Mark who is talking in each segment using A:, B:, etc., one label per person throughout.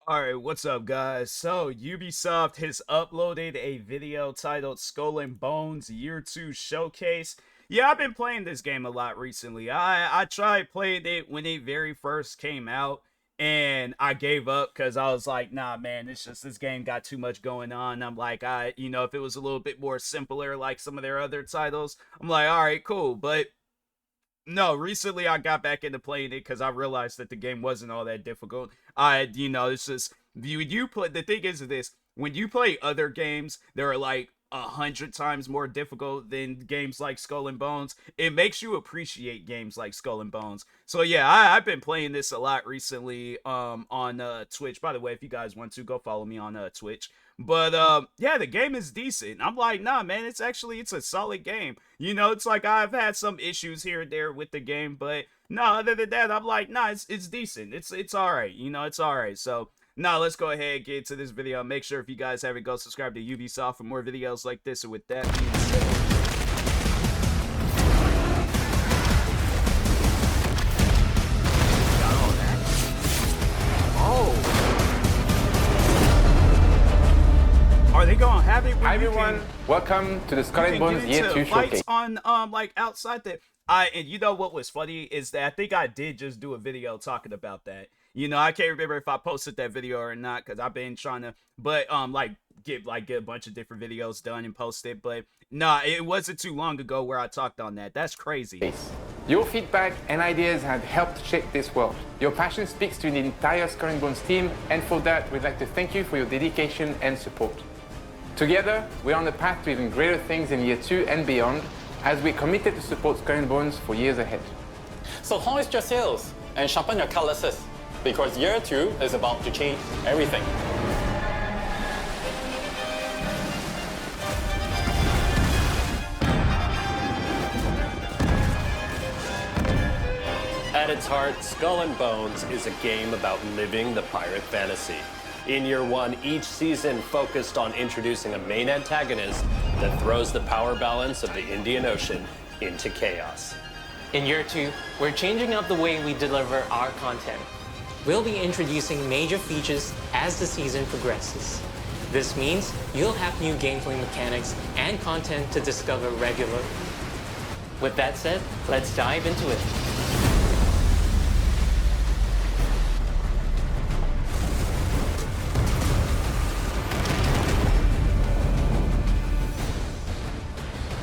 A: Alright, what's up guys? So, Ubisoft has uploaded a video titled Skull and Bones Year 2 Showcase. Yeah, I've been playing this game a lot recently. I tried playing it when it very first came out, and I gave up because I was like, nah man, it's just this game got too much going on. I'm like, if it was a little bit more simpler like some of their other titles, I'm like, alright, cool. But no, recently I got back into playing it because I realized that the game wasn't all that difficult. It's just you play. The thing is this: when you play other games, they're like 100 times more difficult than games like Skull and Bones. It makes you appreciate games like Skull and Bones. So yeah, I've been playing this a lot recently on Twitch. By the way, if you guys want to go follow me on Twitch. But yeah, the game is decent. I'm like, nah, man, it's a solid game. It's like I've had some issues here and there with the game, but no, other than that, I'm like, nah, it's decent. It's all right. It's all right. So now let's go ahead and get into this video. Make sure if you guys haven't, go subscribe to Ubisoft for more videos like this. And with that being said, got all that. Oh. Are they gonna have it?
B: Hi everyone, welcome to the Skull and Bones Year 2 Showcase.
A: On like outside the and you know what was funny is that I think I did just do a video talking about that. I can't remember if I posted that video or not because I've been trying to, but get a bunch of different videos done and posted. But nah, it wasn't too long ago where I talked on that. That's crazy.
B: Your feedback and ideas have helped shape this world. Your passion speaks to the entire Skull and Bones team, and for that, we'd like to thank you for your dedication and support. Together, we're on the path to even greater things in Year 2 and beyond, as we're committed to support Skull and Bones for years ahead.
C: So hoist your sails and sharpen your cutlasses, because Year 2 is about to change everything.
D: At its heart, Skull and Bones is a game about living the pirate fantasy. In Year 1, each season focused on introducing a main antagonist that throws the power balance of the Indian Ocean into chaos.
E: In Year 2, we're changing up the way we deliver our content. We'll be introducing major features as the season progresses. This means you'll have new gameplay mechanics and content to discover regularly. With that said, let's dive into it.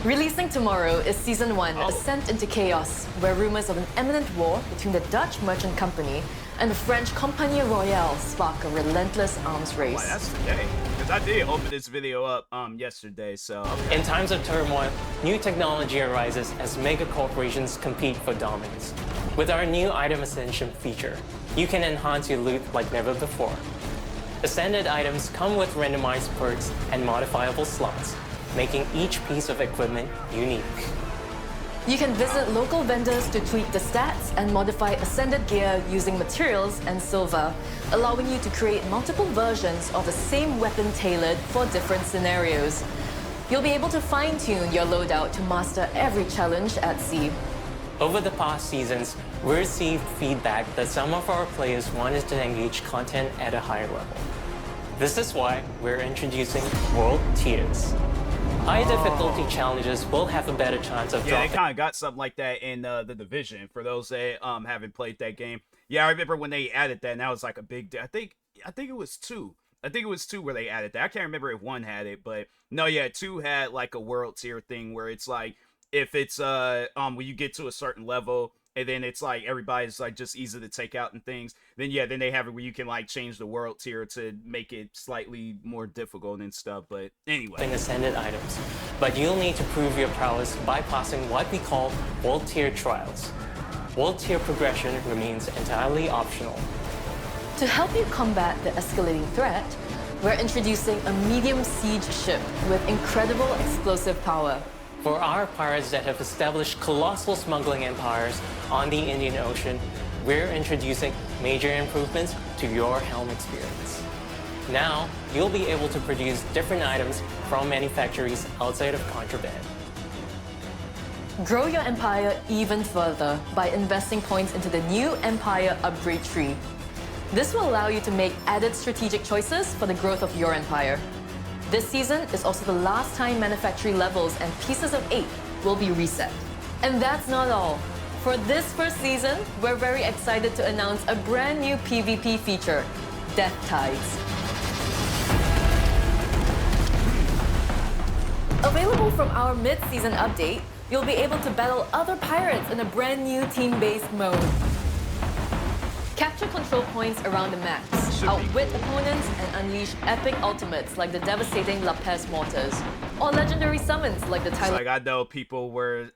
F: Releasing tomorrow is Season 1, Ascent into Chaos, where rumors of an imminent war between the Dutch Merchant Company and the French Compagnie Royale spark a relentless arms race.
A: Wow, that's today. Because I did open this video up yesterday, so... Okay.
E: In times of turmoil, new technology arises as mega corporations compete for dominance. With our new Item Ascension feature, you can enhance your loot like never before. Ascended items come with randomized perks and modifiable slots, making each piece of equipment unique.
F: You can visit local vendors to tweak the stats and modify Ascended gear using materials and silver, allowing you to create multiple versions of the same weapon tailored for different scenarios. You'll be able to fine-tune your loadout to master every challenge at sea.
E: Over the past seasons, we received feedback that some of our players wanted to engage content at a higher level. This is why we're introducing World Tiers. High difficulty challenges will have a better chance of dropping.
A: Yeah, they kind of got something like that in the Division. For those that haven't played that game, yeah, I remember when they added that, and that was like a big. I think it was 2. I think it was 2 where they added that. I can't remember if 1 had it, but no, yeah, 2 had like a world tier thing where it's like if it's when you get to a certain level. And then it's like everybody's like just easy to take out and things. Then yeah, then they have it where you can like change the world tier to make it slightly more difficult and stuff. But anyway,
E: ascended items, but you'll need to prove your prowess by passing what we call world tier trials. World tier progression remains entirely optional.
F: To help you combat the escalating threat, we're introducing a medium siege ship with incredible explosive power.
E: For our pirates that have established colossal smuggling empires on the Indian Ocean, we're introducing major improvements to your helm experience. Now, you'll be able to produce different items from manufacturers outside of contraband.
F: Grow your empire even further by investing points into the new Empire Upgrade Tree. This will allow you to make added strategic choices for the growth of your empire. This season is also the last time manufactory levels and pieces of 8 will be reset. And that's not all. For this first season, we're very excited to announce a brand new PvP feature, Death Tides. Available from our mid-season update, you'll be able to battle other pirates in a brand new team-based mode. Capture control points around the maps, outwit opponents, and unleash epic ultimates like the devastating La Pez Mortars, or legendary summons like the Tyler.
A: Like, I know people were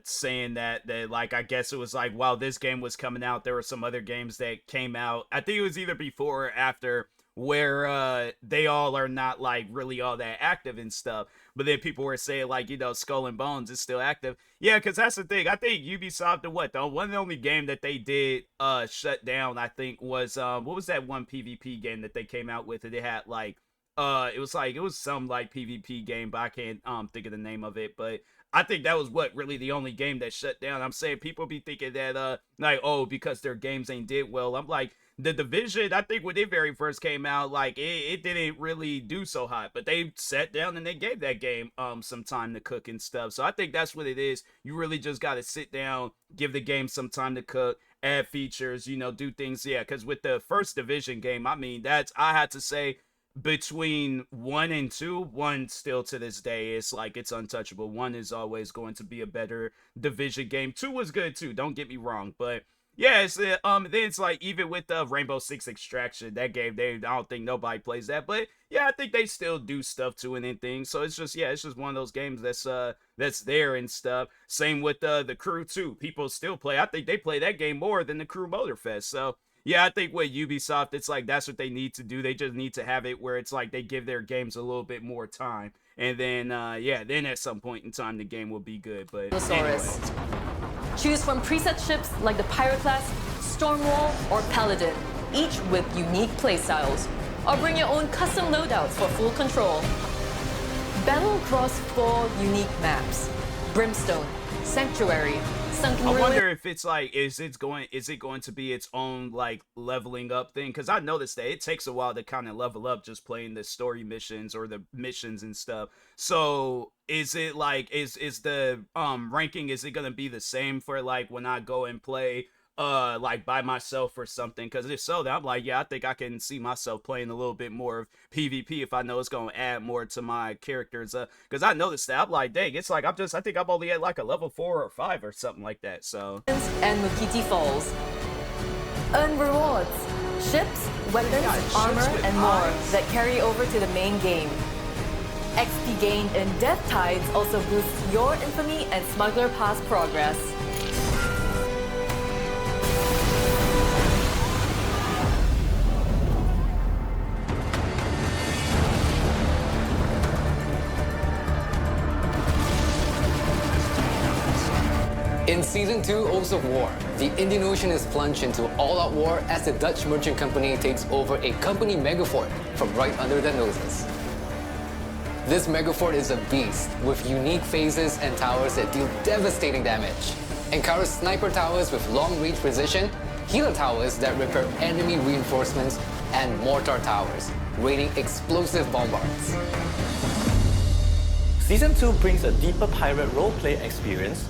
A: saying that like, I guess it was like while this game was coming out, there were some other games that came out. I think it was either before or after, where they all are not like really all that active and stuff. But then people were saying like, you know, Skull and Bones is still active. Yeah, because that's the thing. I think Ubisoft, one of the only game that they did shut down, I think, was what was that one PvP game that they came out with? And it had like it was some like PvP game, but I can't think of the name of it. But I think that was really the only game that shut down. I'm saying people be thinking that like, oh, because their games ain't did well. I'm like, The Division, I think when it very first came out, like it didn't really do so hot, but they sat down and they gave that game some time to cook and stuff. So I think that's what it is. You really just got to sit down, give the game some time to cook, add features, you know, do things. Yeah, because with the first Division game, I mean, I had to say, between 1 and 2, 1 still to this day, it's like it's untouchable. 1 is always going to be a better Division game. 2 was good too, don't get me wrong, but yeah, it's then it's like, even with the Rainbow Six Extraction, that game, I don't think nobody plays that, but yeah, I think they still do stuff to it and things. So it's just, yeah, it's just one of those games that's there and stuff. Same with the Crew too. People still play. I think they play that game more than the Crew Motorfest. So yeah, I think with Ubisoft, it's like that's what they need to do. They just need to have it where it's like they give their games a little bit more time, and then yeah, then at some point in time the game will be good. But anyways.
F: Choose from preset ships like the Pirate class, Stormwall, or Paladin, each with unique playstyles. Or bring your own custom loadouts for full control. Battle across 4 unique maps: Brimstone, Sanctuary, Sunken Ruin.
A: I wonder if it's like, is it going to be its own like leveling up thing? Because I noticed that it takes a while to kind of level up just playing the story missions or the missions and stuff. So is it like, is the ranking, is it gonna be the same for like when I go and play like by myself or something? Because if so, then I'm like, yeah, I think I can see myself playing a little bit more of PvP if I know it's gonna add more to my characters. Because I noticed that I'm like, dang, it's like I think I'm only at like a level 4 or 5 or something like that. So
F: and Mukiti Falls. Earn rewards, ships, weapons, armor, and more that carry over to the main game. XP gained in Death Tides also boosts your Infamy and Smuggler Pass progress.
G: In Season 2, Oaths of War, the Indian Ocean is plunged into all-out war as the Dutch merchant company takes over a company megafort from right under their noses. This megafort is a beast with unique phases and towers that deal devastating damage. Encounter sniper towers with long-range precision, healer towers that repair enemy reinforcements, and mortar towers, raining explosive bombards.
H: Season 2 brings a deeper pirate roleplay experience.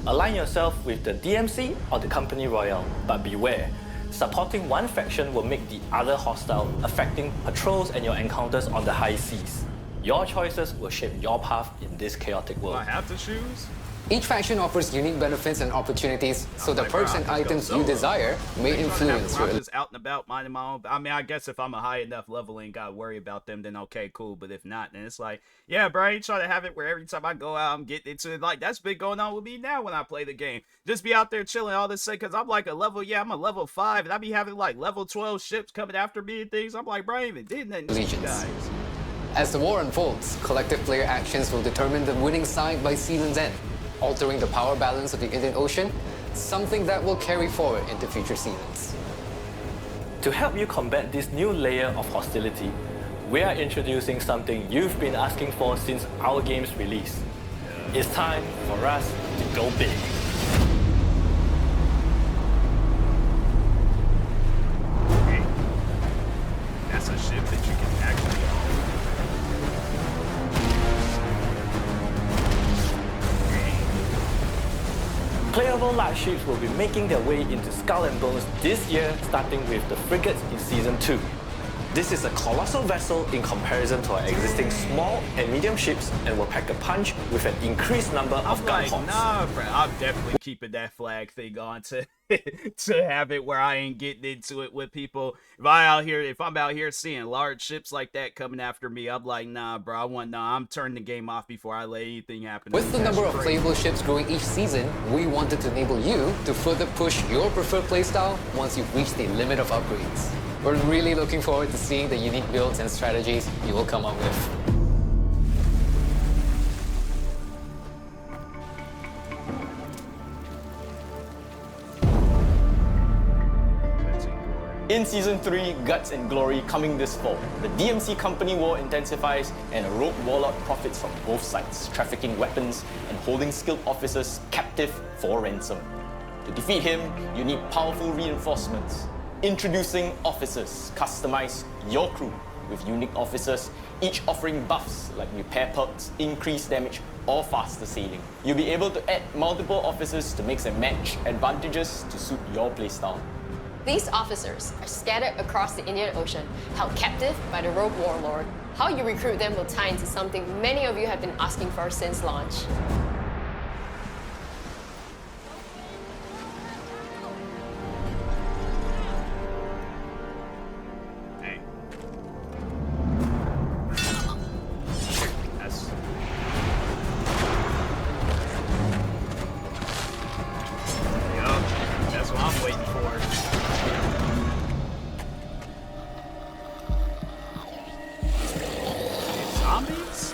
H: Align yourself with the DMC or the Company Royale, but beware, supporting one faction will make the other hostile, affecting patrols and your encounters on the high seas. Your choices will shape your path in this chaotic world.
A: do I have to choose?
G: Each faction offers unique benefits and opportunities, so the perks and items you desire may influence
A: I'm
G: your...
A: just out and about, minding my own. I mean, I guess if I'm a high enough level and gotta worry about them, then okay, cool. But if not, then it's like, yeah, bro, I ain't trying to have it where every time I go out, I'm getting into it. Like, that's been going on with me now when I play the game. Just be out there chilling all this, because I'm like I'm a level 5, and I be having like level 12 ships coming after me and things. I'm like, bro, I ain't even did nothing to you guys.
G: As the war unfolds, collective player actions will determine the winning side by season's end, altering the power balance of the Indian Ocean, something that will carry forward into future seasons.
H: To help you combat this new layer of hostility, we are introducing something you've been asking for since our game's release. It's time for us to go big.
A: a ship that you can actually own.
H: Playable large ships will be making their way into Skull and Bones this year, starting with the frigates in Season 2. This is a colossal vessel in comparison to our existing small and medium ships and will pack a punch with an increased number of gun hogs.
A: Nah, bro, I'm definitely keeping that flag thing on to to have it where I ain't getting into it with people. If I'm out here seeing large ships like that coming after me, I'm like, nah, bro, I'm turning the game off before I let anything happen.
G: With the number of playable ships growing each season, we wanted to enable you to further push your preferred playstyle once you've reached the limit of upgrades. We're really looking forward to seeing the unique builds and strategies you will come up with.
C: In Season 3, Guts and Glory coming this fall, the DMC company war intensifies and a rogue warlord profits from both sides, trafficking weapons and holding skilled officers captive for ransom. To defeat him, you need powerful reinforcements. Introducing Officers. Customize your crew with unique officers, each offering buffs like repair perks, increased damage, or faster sailing. You'll be able to add multiple officers to mix and match advantages to suit your playstyle.
I: These officers are scattered across the Indian Ocean, held captive by the rogue warlord. How you recruit them will tie into something many of you have been asking for since launch.
A: That's what I'm waiting for. Zombies?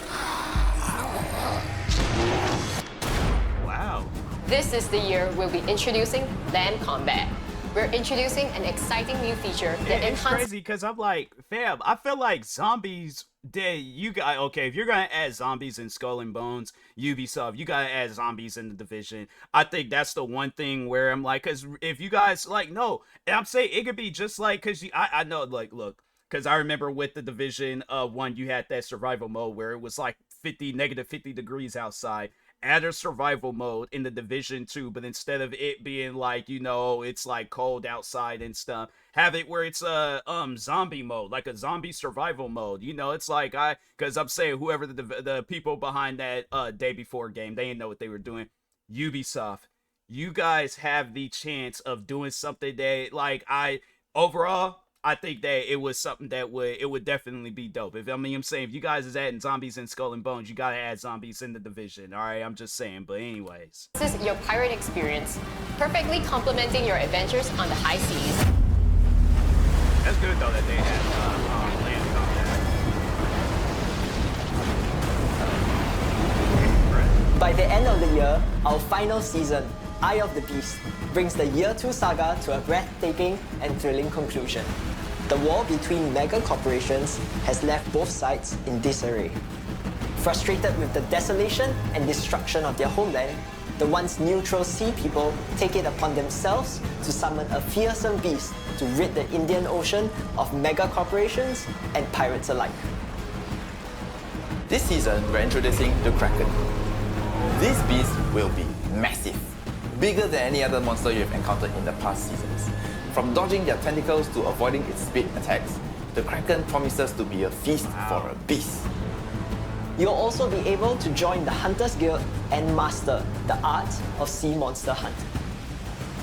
A: Wow.
I: This is the year we'll be introducing land combat. We're introducing an exciting new feature that
A: It's
I: enhances...
A: crazy because I'm like, fam, I feel like zombies... okay, if you're gonna add zombies in Skull and Bones, Ubisoft, you gotta add zombies in the Division. I think that's the one thing where I'm like, because if you guys, like, no, and I'm saying it could be just like, because I know, like, look, because I remember with the Division 1, you had that survival mode where it was like negative 50 degrees outside. Add a survival mode in the Division 2, but instead of it being like, you know, it's like cold outside and stuff, have it where it's a zombie mode, like a zombie survival mode. You know, it's like because I'm saying whoever the people behind that Day Before game, they didn't know what they were doing. Ubisoft, you guys have the chance of doing something that, like, overall, I think that it was something that would definitely be dope. I'm saying, if you guys is adding zombies in Skull and Bones, you gotta add zombies in the Division. All right, I'm just saying. But anyways,
I: This is your pirate experience, perfectly complementing your adventures on the high seas.
A: that's good though that they had land combat.
J: By the end of the year, our final season, Eye of the Beast, brings the Year 2 saga to a breathtaking and thrilling conclusion. The war between mega corporations has left both sides in disarray. Frustrated with the desolation and destruction of their homeland, the once neutral sea people take it upon themselves to summon a fearsome beast to rid the Indian Ocean of mega corporations and pirates alike.
K: This season, we're introducing the Kraken. This beast will be massive, bigger than any other monster you've encountered in the past seasons. From dodging their tentacles to avoiding its speed attacks, the Kraken promises to be a feast for a beast.
J: You'll also be able to join the Hunters Guild and master the art of sea monster hunting.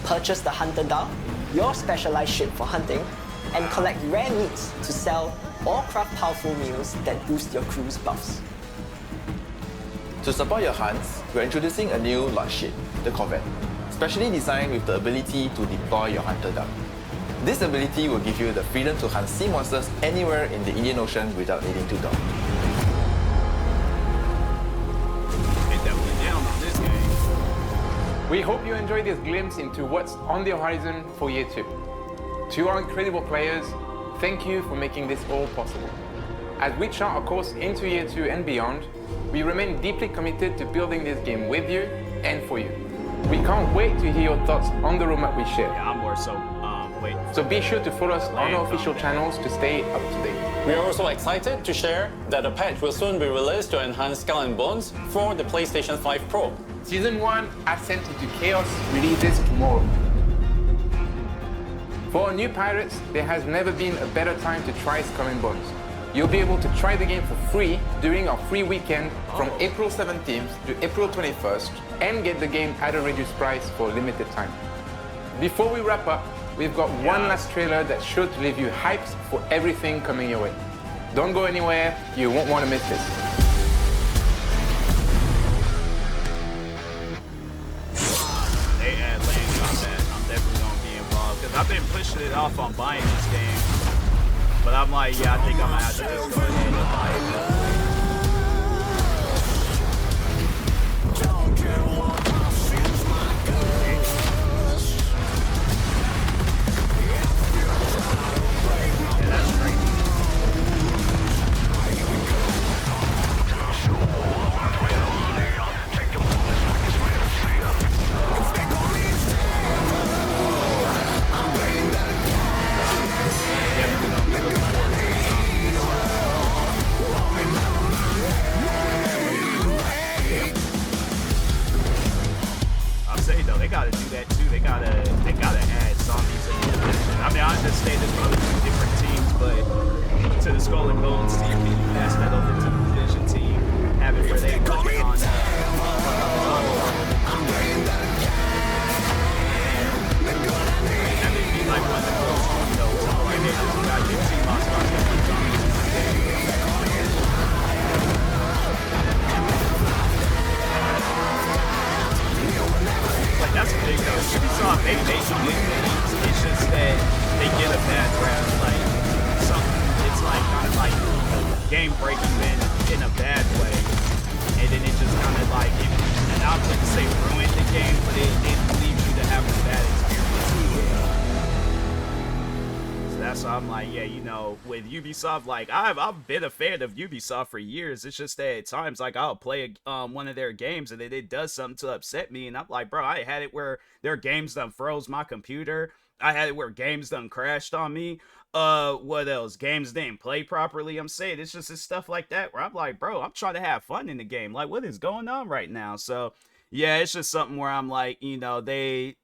J: Purchase the Hunter Dhow, your specialized ship for hunting, and collect rare meats to sell or craft powerful meals that boost your crew's buffs.
K: To support your hunts, we're introducing a new launch ship, the Corvette, specially designed with the ability to deploy your Hunter Dhow. This ability will give you the freedom to hunt sea monsters anywhere in the Indian Ocean without needing to dock.
B: We hope you enjoyed this glimpse into what's on the horizon for Year 2. To our incredible players, thank you for making this all possible. As we chart our course into Year 2 and beyond, we remain deeply committed to building this game with you and for you. We can't wait to hear your thoughts on the roadmap we shared.
A: Yeah, I'm more so Wait.
B: So be sure to follow us on our official channels to stay up to date.
L: We are also excited to share that a patch will soon be released to enhance Skull and Bones for the PlayStation 5 Pro.
B: Season 1, Ascent into Chaos, releases tomorrow. For new pirates, there has never been a better time to try Skull and Bones. You'll be able to try the game for free during our free weekend
K: From April 17th to April 21st.
B: and get the game at a reduced price for a limited time. Before we wrap up, we've got one last trailer that should leave you hyped for everything coming your way. Don't go anywhere, you won't want to miss this.
A: They add land combat. I'm definitely gonna be involved because I've been pushing it off on buying this game. But I'm like, yeah, I think I'm gonna have to just go ahead and buy it. Yeah, that's crazy. I'll say though, they gotta do that too. They gotta add zombies in the division. I mean, I understand there's probably two different teams, but to the Skull and Bones team, can you pass that over to the division team? Have it where they work on have it be like one of the close windows. Like, hey, this guy get TMossBoss got one zombies in the game. Like, that's big though. Ubisoft, they do good things. It's just that they get a bad rap. Like, something, it's like kind of like game breaking in a bad way. And then it just kind of like, and I wouldn't say ruin the game, but it leaves you to have a bad experience. So that's why I'm like, yeah, you know, with Ubisoft, like I've been a fan of Ubisoft for years. It's just that at times, like I'll play one of their games and then it does something to upset me, and I'm like, bro, I had it where their games done froze my computer. I had it where games done crashed on me. What else? Games didn't play properly. I'm saying it's just stuff like that where I'm like, bro, I'm trying to have fun in the game. Like, what is going on right now? So yeah, it's just something where I'm like, you know, they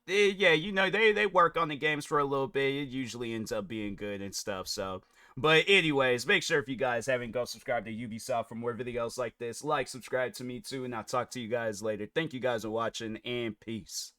A: work on the games for a little bit. It usually ends up being good and stuff. So, but anyways, make sure if you guys haven't, go subscribe to Ubisoft for more videos like this. Like, subscribe to me too, and I'll talk to you guys later. Thank you guys for watching, and peace.